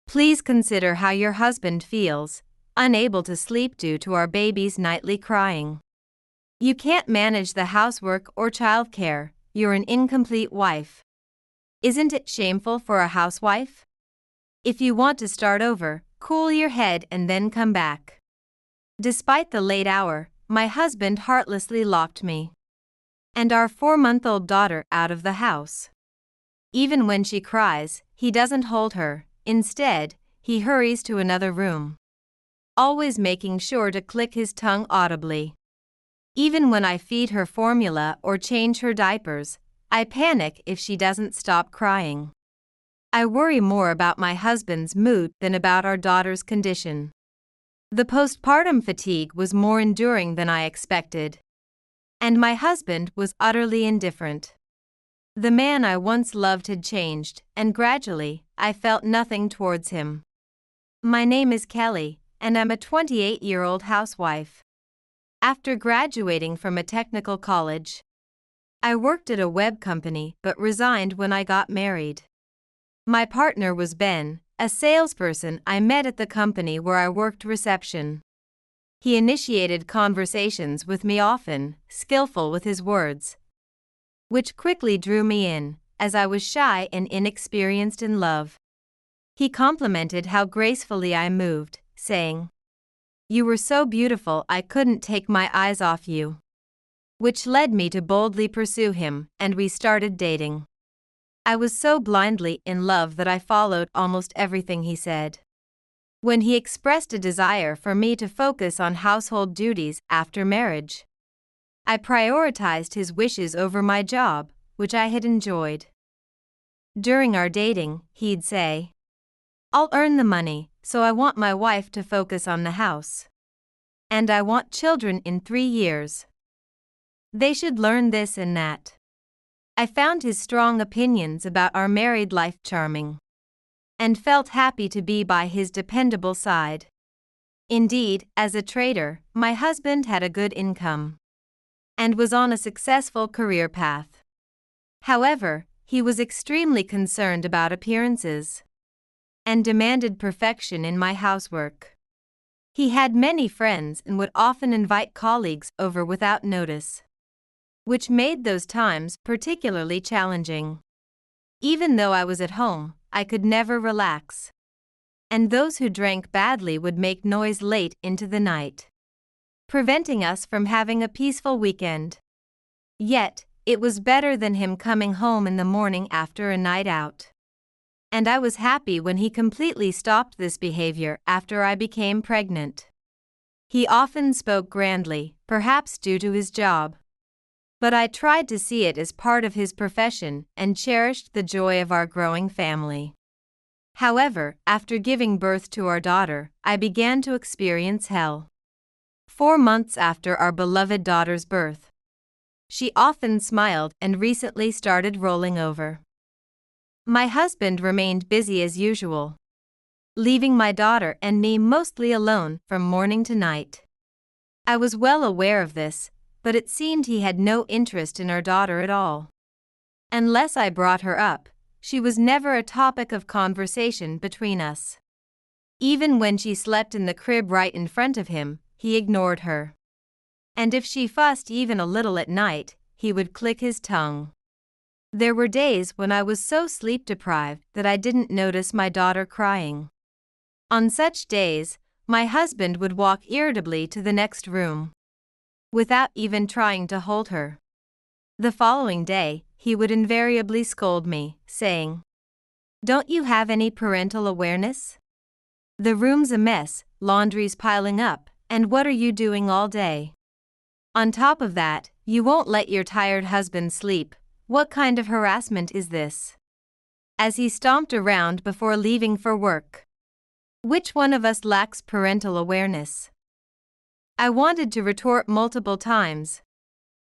Please consider how your husband feels, unable to sleep due to our baby's nightly crying. You can't manage the housework or childcare, you're an incomplete wife. Isn't it shameful for a housewife? If you want to start over, cool your head and then come back. Despite the late hour, my husband heartlessly locked me and our 4-month-old daughter out of the house. Even when she cries, he doesn't hold her. Instead, he hurries to another room, always making sure to click his tongue audibly. Even when I feed her formula or change her diapers, I panic if she doesn't stop crying. I worry more about my husband's mood than about our daughter's condition. The postpartum fatigue was more enduring than I expected. And my husband was utterly indifferent. The man I once loved had changed, and gradually, I felt nothing towards him. My name is Kelly, and I'm a 28-year-old housewife. After graduating from a technical college, I worked at a web company but resigned when I got married. My partner was Ben, a salesperson I met at the company where I worked reception. He initiated conversations with me often, skillful with his words, which quickly drew me in, as I was shy and inexperienced in love. He complimented how gracefully I moved, saying, "You were so beautiful I couldn't take my eyes off you," which led me to boldly pursue him, and we started dating. I was so blindly in love that I followed almost everything he said. When he expressed a desire for me to focus on household duties after marriage, I prioritized his wishes over my job, which I had enjoyed. During our dating, he'd say, "I'll earn the money, so I want my wife to focus on the house. And I want children in 3 years. They should learn this and that." I found his strong opinions about our married life charming, and felt happy to be by his dependable side. Indeed, as a trader, my husband had a good income and was on a successful career path. However, he was extremely concerned about appearances and demanded perfection in my housework. He had many friends and would often invite colleagues over without notice, which made those times particularly challenging. Even though I was at home, I could never relax. And those who drank badly would make noise late into the night, preventing us from having a peaceful weekend. Yet, it was better than him coming home in the morning after a night out. And I was happy when he completely stopped this behavior after I became pregnant. He often spoke grandly, perhaps due to his job. But I tried to see it as part of his profession and cherished the joy of our growing family. However, after giving birth to our daughter, I began to experience hell. 4 months after our beloved daughter's birth, she often smiled and recently started rolling over. My husband remained busy as usual, leaving my daughter and me mostly alone from morning to night. I was well aware of this, but it seemed he had no interest in our daughter at all. Unless I brought her up, she was never a topic of conversation between us. Even when she slept in the crib right in front of him, he ignored her. And if she fussed even a little at night, he would click his tongue. There were days when I was so sleep-deprived that I didn't notice my daughter crying. On such days, my husband would walk irritably to the next room, without even trying to hold her. The following day, he would invariably scold me, saying, "Don't you have any parental awareness? The room's a mess, laundry's piling up, and what are you doing all day? On top of that, you won't let your tired husband sleep. What kind of harassment is this?" As he stomped around before leaving for work. Which one of us lacks parental awareness? I wanted to retort multiple times,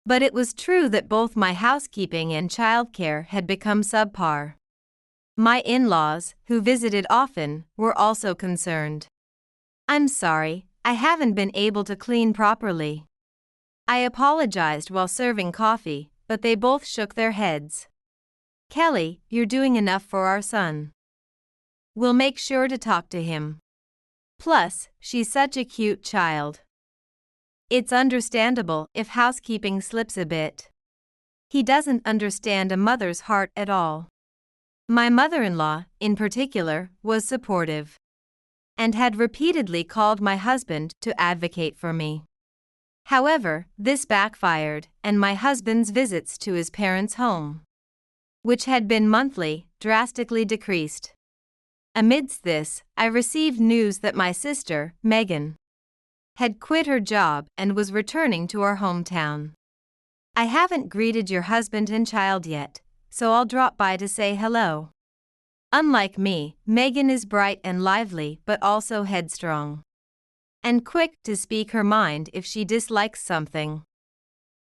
but it was true that both my housekeeping and childcare had become subpar. My in-laws, who visited often, were also concerned. "I'm sorry, I haven't been able to clean properly." I apologized while serving coffee, but they both shook their heads. "Kelly, you're doing enough for our son. We'll make sure to talk to him. Plus, she's such a cute child. It's understandable if housekeeping slips a bit. He doesn't understand a mother's heart at all. My mother-in-law, in particular, was supportive and had repeatedly called my husband to advocate for me. However, this backfired, and my husband's visits to his parents' home, which had been monthly, drastically decreased. Amidst this, I received news that my sister, Megan, had quit her job and was returning to our hometown. I haven't greeted your husband and child yet, so I'll drop by to say hello. Unlike me, Megan is bright and lively but also headstrong, and quick to speak her mind if she dislikes something.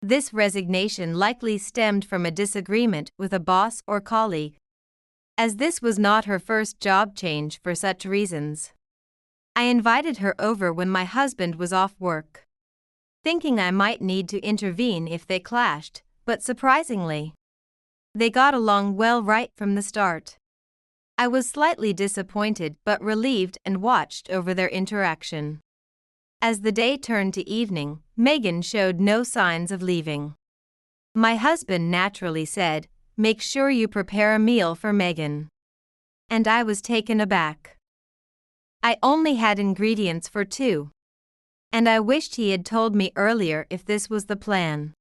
This resignation likely stemmed from a disagreement with a boss or colleague, as this was not her first job change for such reasons. I invited her over when my husband was off work, thinking I might need to intervene if they clashed, but surprisingly, they got along well right from the start. I was slightly disappointed but relieved and watched over their interaction. As the day turned to evening, Megan showed no signs of leaving. My husband naturally said, "Make sure you prepare a meal for Megan." And I was taken aback. I only had ingredients for 2. And I wished he had told me earlier if this was the plan.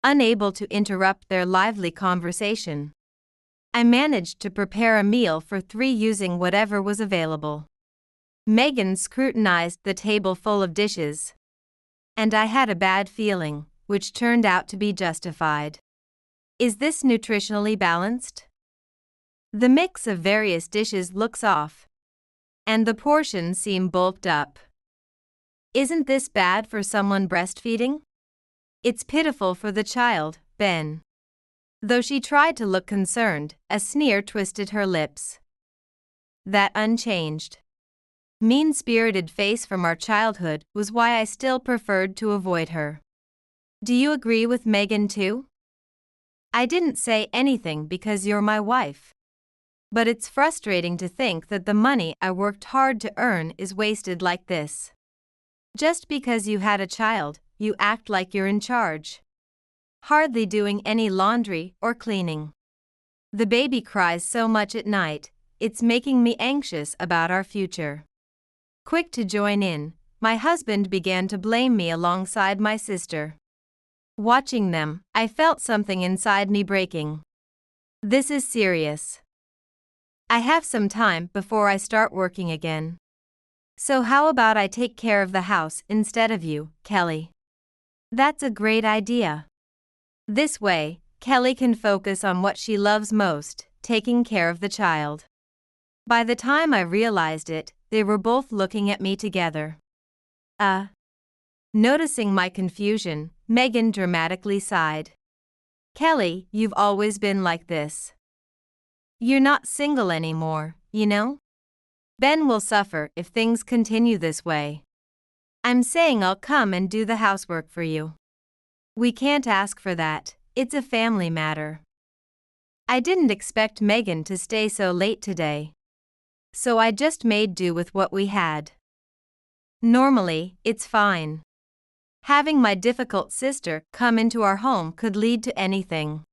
Unable to interrupt their lively conversation, I managed to prepare a meal for 3 using whatever was available. Megan scrutinized the table full of dishes, and I had a bad feeling, which turned out to be justified. Is this nutritionally balanced? The mix of various dishes looks off, and the portions seem bulked up. Isn't this bad for someone breastfeeding? It's pitiful for the child, Ben. Though she tried to look concerned, a sneer twisted her lips. That unchanged, mean-spirited face from our childhood was why I still preferred to avoid her. Do you agree with Megan too? I didn't say anything because you're my wife. But it's frustrating to think that the money I worked hard to earn is wasted like this. Just because you had a child, you act like you're in charge, hardly doing any laundry or cleaning. The baby cries so much at night, it's making me anxious about our future. Quick to join in, my husband began to blame me alongside my sister. Watching them, I felt something inside me breaking. This is serious. I have some time before I start working again. So how about I take care of the house instead of you, Kelly? That's a great idea. This way, Kelly can focus on what she loves most, taking care of the child. By the time I realized it, they were both looking at me together. Noticing my confusion, Megan dramatically sighed. Kelly, you've always been like this. You're not single anymore, you know? Ben will suffer if things continue this way. I'm saying I'll come and do the housework for you. We can't ask for that, it's a family matter. I didn't expect Megan to stay so late today, so I just made do with what we had. Normally, it's fine. Having my difficult sister come into our home could lead to anything.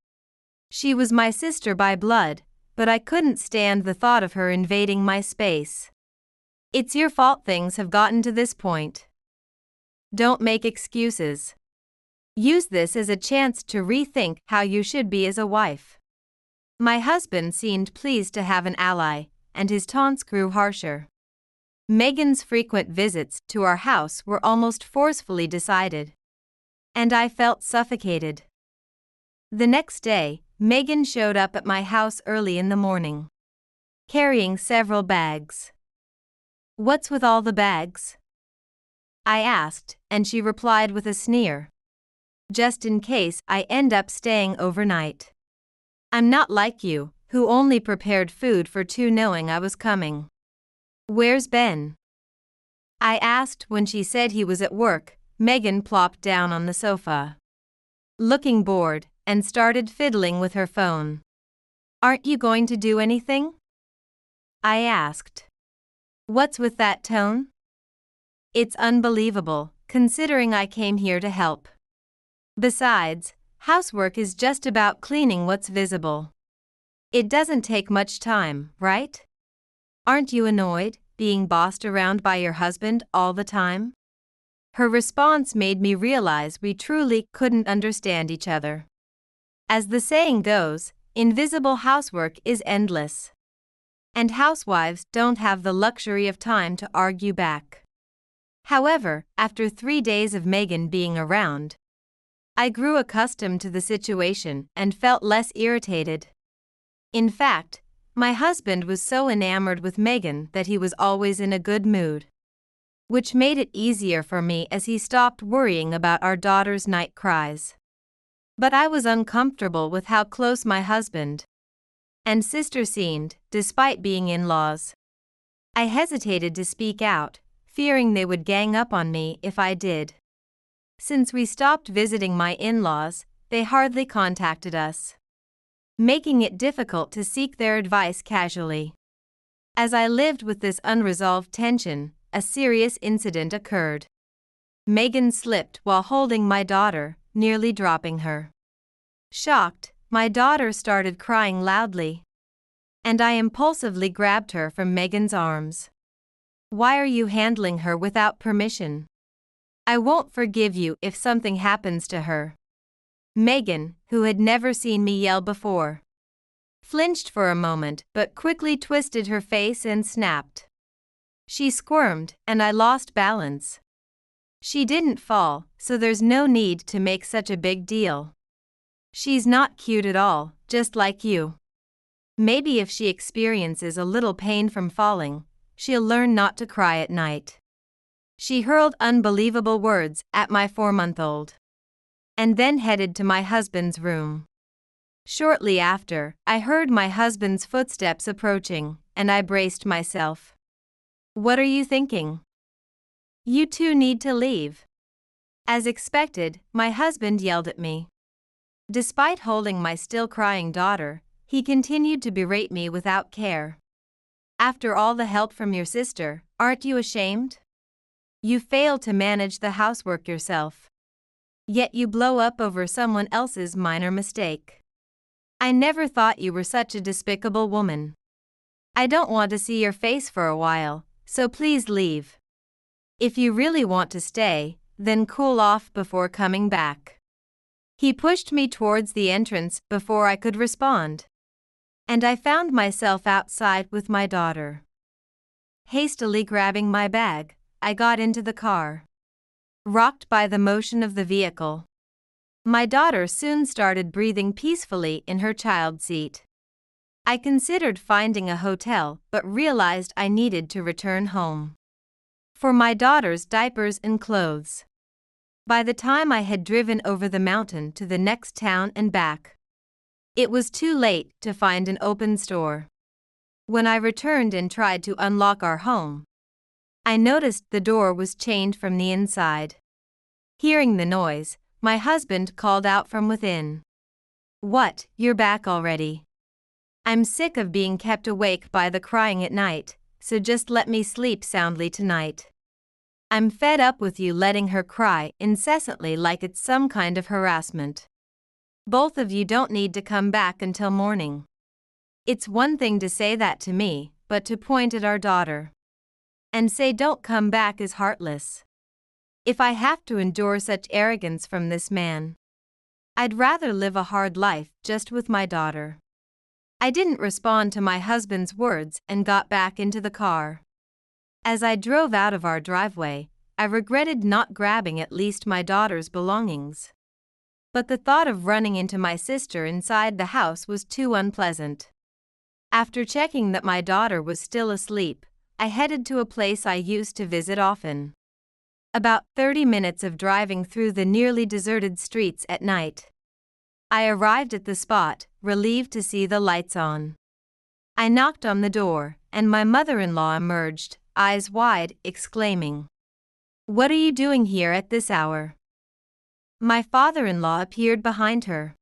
She was my sister by blood, but I couldn't stand the thought of her invading my space. It's your fault things have gotten to this point. Don't make excuses. Use this as a chance to rethink how you should be as a wife. My husband seemed pleased to have an ally, and his taunts grew harsher. Megan's frequent visits to our house were almost forcefully decided, and I felt suffocated. The next day, Megan showed up at my house early in the morning, carrying several bags. What's with all the bags? I asked, and she replied with a sneer. Just in case I end up staying overnight. I'm not like you, who only prepared food for 2 knowing I was coming. Where's Ben? I asked when she said he was at work. Megan plopped down on the sofa, looking bored, and started fiddling with her phone. Aren't you going to do anything? I asked. What's with that tone? It's unbelievable, considering I came here to help. Besides, housework is just about cleaning what's visible. It doesn't take much time, right? Aren't you annoyed, being bossed around by your husband all the time? Her response made me realize we truly couldn't understand each other. As the saying goes, invisible housework is endless. And housewives don't have the luxury of time to argue back. However, after 3 days of Megan being around, I grew accustomed to the situation and felt less irritated. In fact, my husband was so enamored with Megan that he was always in a good mood, which made it easier for me as he stopped worrying about our daughter's night cries. But I was uncomfortable with how close my husband and sister seemed, despite being in-laws. I hesitated to speak out, fearing they would gang up on me if I did. Since we stopped visiting my in-laws, they hardly contacted us, making it difficult to seek their advice casually. As I lived with this unresolved tension, a serious incident occurred. Megan slipped while holding my daughter, nearly dropping her. Shocked, my daughter started crying loudly, and I impulsively grabbed her from Megan's arms. Why are you handling her without permission? I won't forgive you if something happens to her. Megan, who had never seen me yell before, flinched for a moment but quickly twisted her face and snapped. She squirmed, and I lost balance. She didn't fall, so there's no need to make such a big deal. She's not cute at all, just like you. Maybe if she experiences a little pain from falling, she'll learn not to cry at night. She hurled unbelievable words at my 4-month-old, and then headed to my husband's room. Shortly after, I heard my husband's footsteps approaching, and I braced myself. What are you thinking? You two need to leave. As expected, my husband yelled at me. Despite holding my still crying daughter, he continued to berate me without care. After all the help from your sister, aren't you ashamed? You failed to manage the housework yourself. Yet you blow up over someone else's minor mistake. I never thought you were such a despicable woman. I don't want to see your face for a while, so please leave. If you really want to stay, then cool off before coming back. He pushed me towards the entrance before I could respond, and I found myself outside with my daughter. Hastily grabbing my bag, I got into the car, rocked by the motion of the vehicle. My daughter soon started breathing peacefully in her child seat. I considered finding a hotel but realized I needed to return home for my daughter's diapers and clothes. By the time I had driven over the mountain to the next town and back, it was too late to find an open store. When I returned and tried to unlock our home, I noticed the door was chained from the inside. Hearing the noise, my husband called out from within. What, you're back already? I'm sick of being kept awake by the crying at night, so just let me sleep soundly tonight. I'm fed up with you letting her cry incessantly like it's some kind of harassment. Both of you don't need to come back until morning. It's one thing to say that to me, but to point at our daughter and say don't come back is heartless. If I have to endure such arrogance from this man, I'd rather live a hard life just with my daughter. I didn't respond to my husband's words and got back into the car. As I drove out of our driveway, I regretted not grabbing at least my daughter's belongings. But the thought of running into my sister inside the house was too unpleasant. After checking that my daughter was still asleep, I headed to a place I used to visit often. About 30 minutes of driving through the nearly deserted streets at night, I arrived at the spot, relieved to see the lights on. I knocked on the door, and my mother-in-law emerged, eyes wide, exclaiming, "What are you doing here at this hour?" My father-in-law appeared behind her,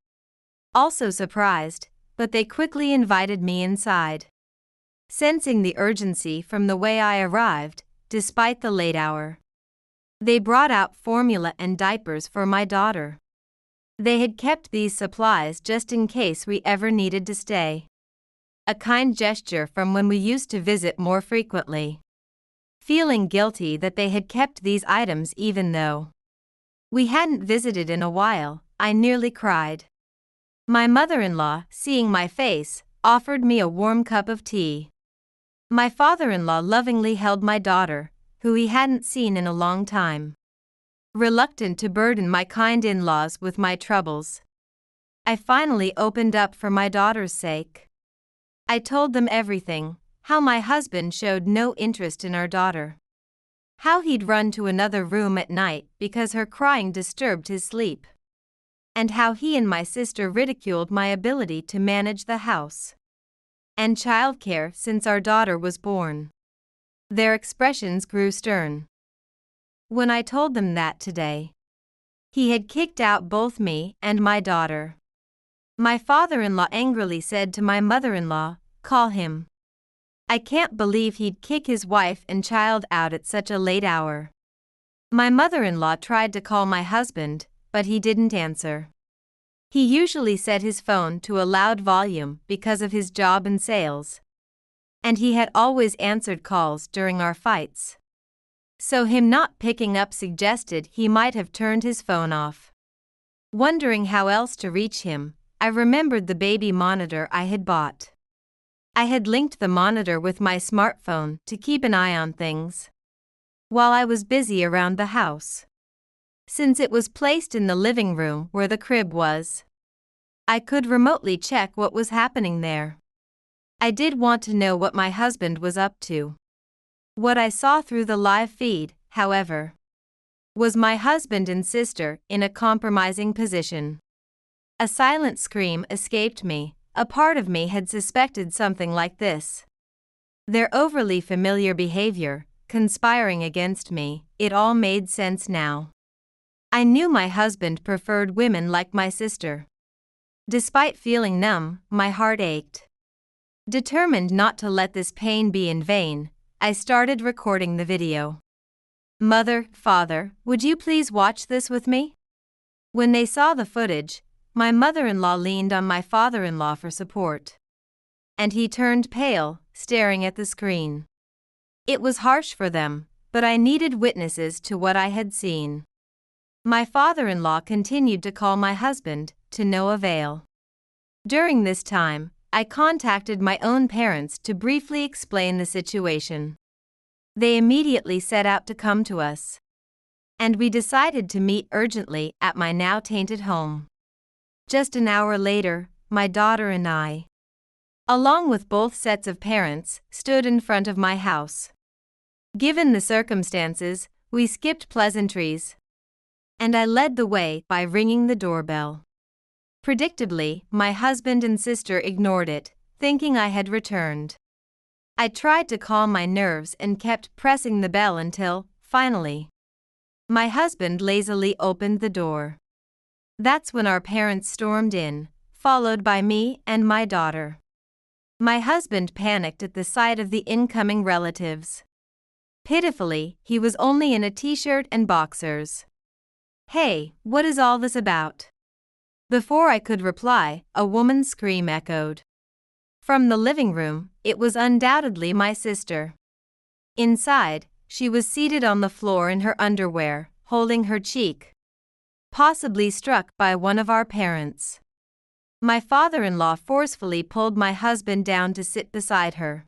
also surprised, but they quickly invited me inside. sensing the urgency from the way I arrived, despite the late hour. They brought out formula and diapers for my daughter. They had kept these supplies just in case we ever needed to stay. A kind gesture from when we used to visit more frequently. Feeling guilty that they had kept these items even though we hadn't visited in a while, I nearly cried. My mother-in-law, seeing my face, offered me a warm cup of tea. My father-in-law lovingly held my daughter, who he hadn't seen in a long time. Reluctant to burden my kind in-laws with my troubles, I finally opened up for my daughter's sake. I told them everything, how my husband showed no interest in our daughter. How he'd run to another room at night because her crying disturbed his sleep. And how he and my sister ridiculed my ability to manage the house and childcare since our daughter was born. Their expressions grew stern when I told them that today he had kicked out both me and my daughter. My father-in-law angrily said to my mother-in-law, "Call him. I can't believe he'd kick his wife and child out at such a late hour." My mother-in-law tried to call my husband, but he didn't answer. He usually set his phone to a loud volume because of his job and sales. And he had always answered calls during our fights. So him not picking up suggested he might have turned his phone off. Wondering how else to reach him, I remembered the baby monitor I had bought. I had linked the monitor with my smartphone to keep an eye on things while I was busy around the house. Since it was placed in the living room where the crib was, I could remotely check what was happening there. I did want to know what my husband was up to. What I saw through the live feed, however, was my husband and sister in a compromising position. A silent scream escaped me. A part of me had suspected something like this. Their overly familiar behavior, conspiring against me, it all made sense now. I knew my husband preferred women like my sister. Despite feeling numb, my heart ached. Determined not to let this pain be in vain, I started recording the video. "Mother, father, would you please watch this with me?" When they saw the footage, my mother-in-law leaned on my father-in-law for support. And he turned pale, staring at the screen. It was harsh for them, but I needed witnesses to what I had seen. My father-in-law continued to call my husband, to no avail. During this time, I contacted my own parents to briefly explain the situation. They immediately set out to come to us. And we decided to meet urgently at my now tainted home. Just an hour later, my daughter and I, along with both sets of parents, stood in front of my house. Given the circumstances, we skipped pleasantries, and I led the way by ringing the doorbell. Predictably, my husband and sister ignored it, thinking I had returned. I tried to calm my nerves and kept pressing the bell until, finally, my husband lazily opened the door. That's when our parents stormed in, followed by me and my daughter. My husband panicked at the sight of the incoming relatives. Pitifully, he was only in a t-shirt and boxers. "Hey, what is all this about?" Before I could reply, a woman's scream echoed. From the living room, it was undoubtedly my sister. Inside, she was seated on the floor in her underwear, holding her cheek, possibly struck by one of our parents. My father-in-law forcefully pulled my husband down to sit beside her,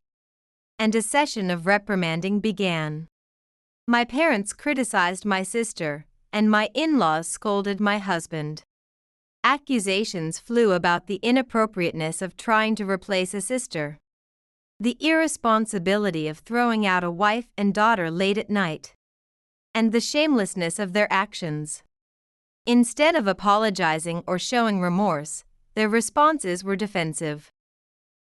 and a session of reprimanding began. My parents criticized my sister, and my in-laws scolded my husband. Accusations flew about the inappropriateness of trying to replace a sister, the irresponsibility of throwing out a wife and daughter late at night, and the shamelessness of their actions. Instead of apologizing or showing remorse, their responses were defensive.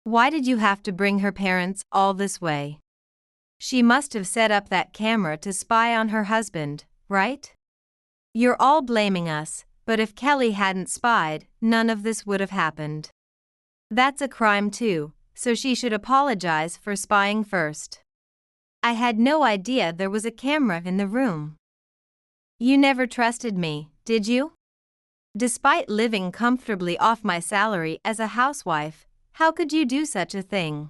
"Why did you have to bring her parents all this way? She must have set up that camera to spy on her husband, right? You're all blaming us, but if Kelly hadn't spied, none of this would have happened. That's a crime too," so she should apologize for spying first. I had no idea there was a camera in the room. You never trusted me, did you? Despite living comfortably off my salary as a housewife, how could you do such a thing?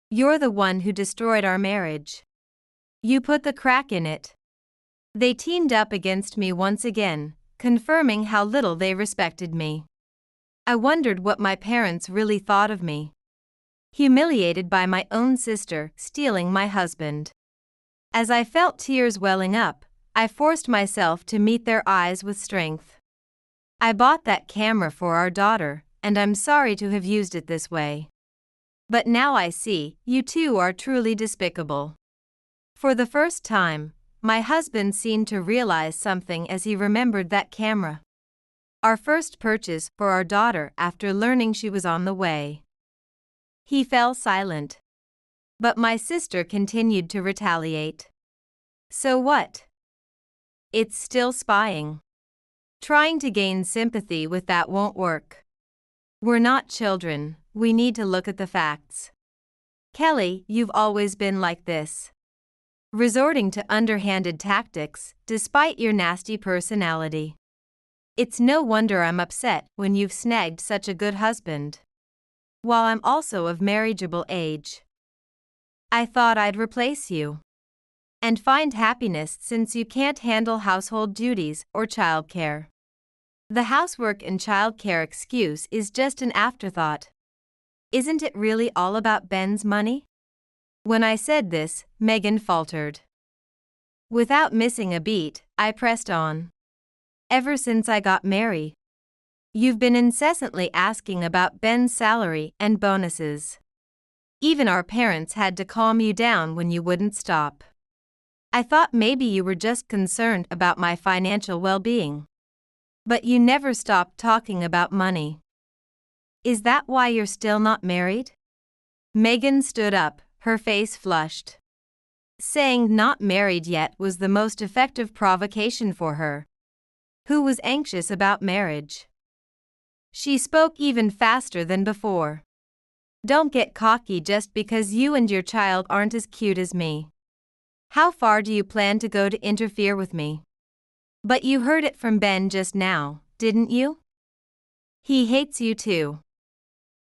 You're the one who destroyed our marriage. You put the crack in it. They teamed up against me once again, confirming how little they respected me. I wondered what my parents really thought of me. Humiliated by my own sister stealing my husband. As I felt tears welling up, I forced myself to meet their eyes with strength. I bought that camera for our daughter, and I'm sorry to have used it this way. But now I see, you two are truly despicable. For the first time, my husband seemed to realize something as he remembered that camera. Our first purchase for our daughter after learning she was on the way. He fell silent. But my sister continued to retaliate. So what? It's still spying. Trying to gain sympathy with that won't work. We're not children, we need to look at the facts. Kelly, you've always been like this. Resorting to underhanded tactics, despite your nasty personality. It's no wonder I'm upset when you've snagged such a good husband. While I'm also of marriageable age. I thought I'd replace you. And find happiness since you can't handle household duties or childcare. The housework and childcare excuse is just an afterthought. Isn't it really all about Ben's money? When I said this, Megan faltered. Without missing a beat, I pressed on. Ever since I got married, you've been incessantly asking about Ben's salary and bonuses. Even our parents had to calm you down when you wouldn't stop. I thought maybe you were just concerned about my financial well-being. But you never stopped talking about money. Is that why you're still not married? Megan stood up, her face flushed. Saying not married yet was the most effective provocation for her, who was anxious about marriage. She spoke even faster than before. Don't get cocky just because you and your child aren't as cute as me. How far do you plan to go to interfere with me? But you heard it from Ben just now, didn't you? He hates you too.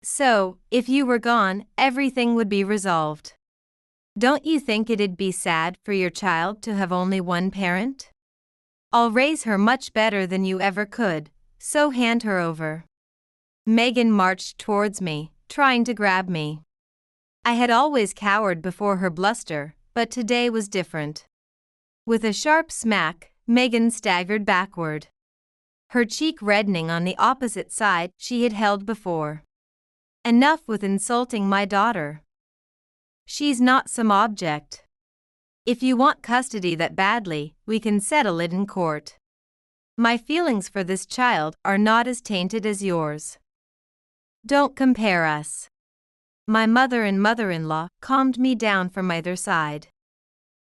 So, if you were gone, everything would be resolved. Don't you think it'd be sad for your child to have only one parent? I'll raise her much better than you ever could, so hand her over. Megan marched towards me, trying to grab me. I had always cowered before her bluster, but today was different. With a sharp smack, Megan staggered backward. Her cheek reddening on the opposite side she had held before. Enough with insulting my daughter. She's not some object. If you want custody that badly, we can settle it in court. My feelings for this child are not as tainted as yours. Don't compare us. My mother and mother-in-law calmed me down from either side.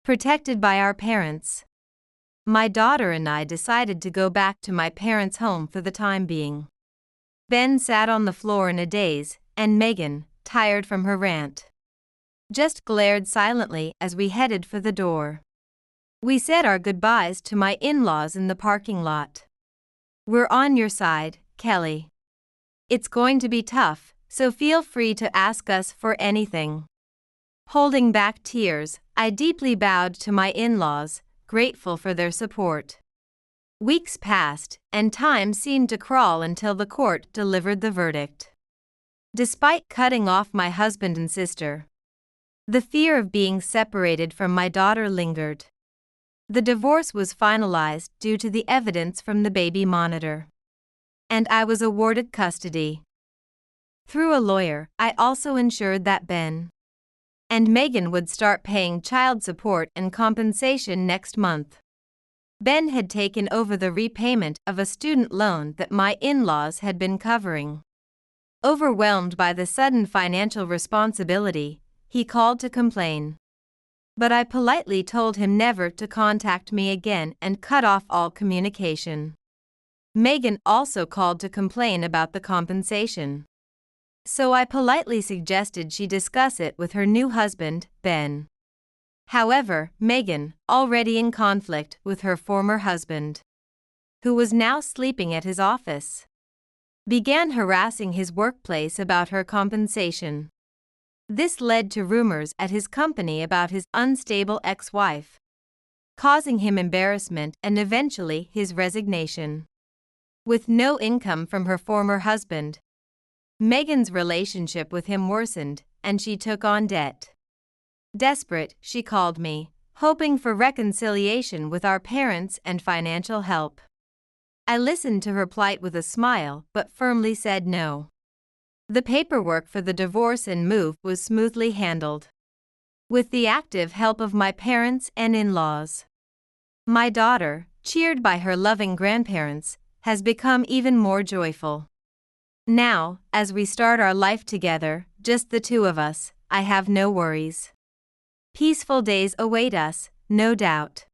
Protected by our parents. My daughter and I decided to go back to my parents' home for the time being. Ben sat on the floor in a daze, and Megan, tired from her rant, just glared silently as we headed for the door. We said our goodbyes to my in-laws in the parking lot. We're on your side, Kelly. It's going to be tough, so feel free to ask us for anything. Holding back tears, I deeply bowed to my in-laws, grateful for their support. Weeks passed, and time seemed to crawl until the court delivered the verdict. Despite cutting off my husband and sister, the fear of being separated from my daughter lingered. The divorce was finalized due to the evidence from the baby monitor. And I was awarded custody. Through a lawyer, I also ensured that Ben and Megan would start paying child support and compensation next month. Ben had taken over the repayment of a student loan that my in-laws had been covering. Overwhelmed by the sudden financial responsibility, he called to complain. But I politely told him never to contact me again and cut off all communication. Megan also called to complain about the compensation. So I politely suggested she discuss it with her new husband, Ben. However, Megan, already in conflict with her former husband, who was now sleeping at his office, began harassing his workplace about her compensation. This led to rumors at his company about his unstable ex-wife, causing him embarrassment and eventually his resignation. With no income from her former husband, Megan's relationship with him worsened, and she took on debt. Desperate, she called me, hoping for reconciliation with our parents and financial help. I listened to her plight with a smile but firmly said no. The paperwork for the divorce and move was smoothly handled, with the active help of my parents and in-laws. My daughter, cheered by her loving grandparents, has become even more joyful. Now, as we start our life together, just the two of us, I have no worries. Peaceful days await us, no doubt.